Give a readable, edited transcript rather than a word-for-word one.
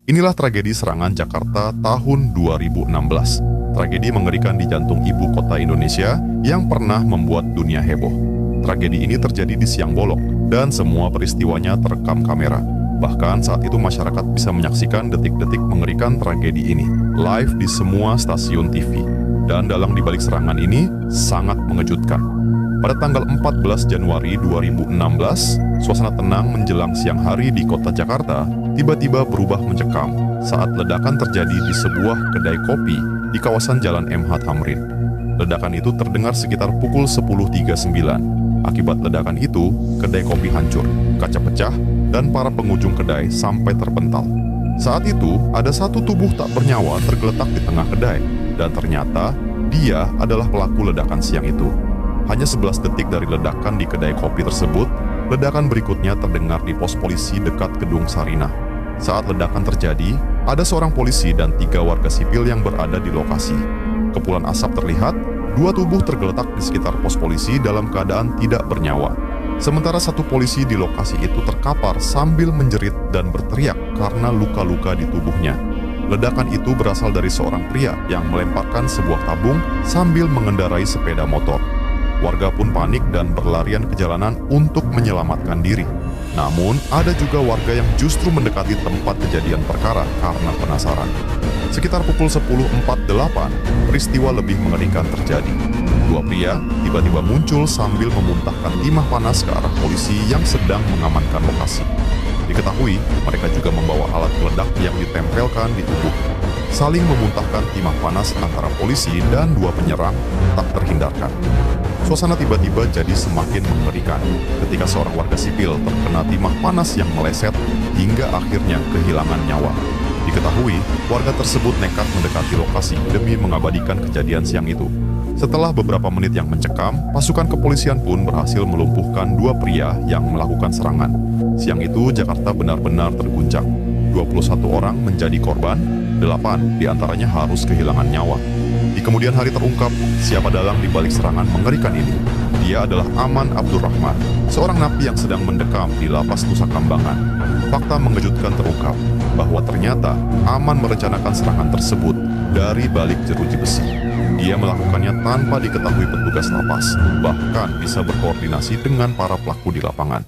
Inilah tragedi serangan Jakarta tahun 2016. Tragedi mengerikan di jantung ibu kota Indonesia yang pernah membuat dunia heboh. Tragedi ini terjadi di siang bolong dan semua peristiwanya terekam kamera. Bahkan saat itu masyarakat bisa menyaksikan detik-detik mengerikan tragedi ini live di semua stasiun TV. Dan dalang dibalik serangan ini sangat mengejutkan. Pada tanggal 14 Januari 2016, suasana tenang menjelang siang hari di kota Jakarta tiba-tiba berubah mencekam saat ledakan terjadi di sebuah kedai kopi di kawasan Jalan MH Tamrin. Ledakan itu terdengar sekitar pukul 10.39. Akibat ledakan itu, kedai kopi hancur, kaca pecah, dan para pengunjung kedai sampai terpental. Saat itu, ada satu tubuh tak bernyawa tergeletak di tengah kedai, dan ternyata dia adalah pelaku ledakan siang itu. Hanya 11 detik dari ledakan di kedai kopi tersebut, ledakan berikutnya terdengar di pos polisi dekat gedung Sarinah. Saat ledakan terjadi, ada seorang polisi dan 3 warga sipil yang berada di lokasi. Kepulan asap terlihat, 2 tubuh tergeletak di sekitar pos polisi dalam keadaan tidak bernyawa. Sementara 1 polisi di lokasi itu terkapar sambil menjerit dan berteriak karena luka-luka di tubuhnya. Ledakan itu berasal dari seorang pria yang melemparkan sebuah tabung sambil mengendarai sepeda motor. Warga pun panik dan berlarian ke jalanan untuk menyelamatkan diri. Namun, ada juga warga yang justru mendekati tempat kejadian perkara karena penasaran. Sekitar pukul 10.48, peristiwa lebih mengerikan terjadi. 2 pria tiba-tiba muncul sambil memuntahkan timah panas ke arah polisi yang sedang mengamankan lokasi. Diketahui, mereka juga membawa alat peledak yang ditempelkan di tubuh. Saling memuntahkan timah panas antara polisi dan 2 penyerang tak terhindarkan. Suasana tiba-tiba jadi semakin mengerikan ketika seorang warga sipil terkena timah panas yang meleset hingga akhirnya kehilangan nyawa. Diketahui, warga tersebut nekat mendekati lokasi demi mengabadikan kejadian siang itu. Setelah beberapa menit yang mencekam, pasukan kepolisian pun berhasil melumpuhkan 2 pria yang melakukan serangan. Siang itu, Jakarta benar-benar terguncang. 21 orang menjadi korban, 8 diantaranya harus kehilangan nyawa. Di kemudian hari terungkap siapa dalang di balik serangan mengerikan ini. Dia adalah Aman Abdurrahman, seorang napi yang sedang mendekam di lapas Nusa Kambangan. Fakta mengejutkan terungkap bahwa ternyata Aman merencanakan serangan tersebut dari balik jeruji besi. Dia melakukannya tanpa diketahui petugas lapas, bahkan bisa berkoordinasi dengan para pelaku di lapangan.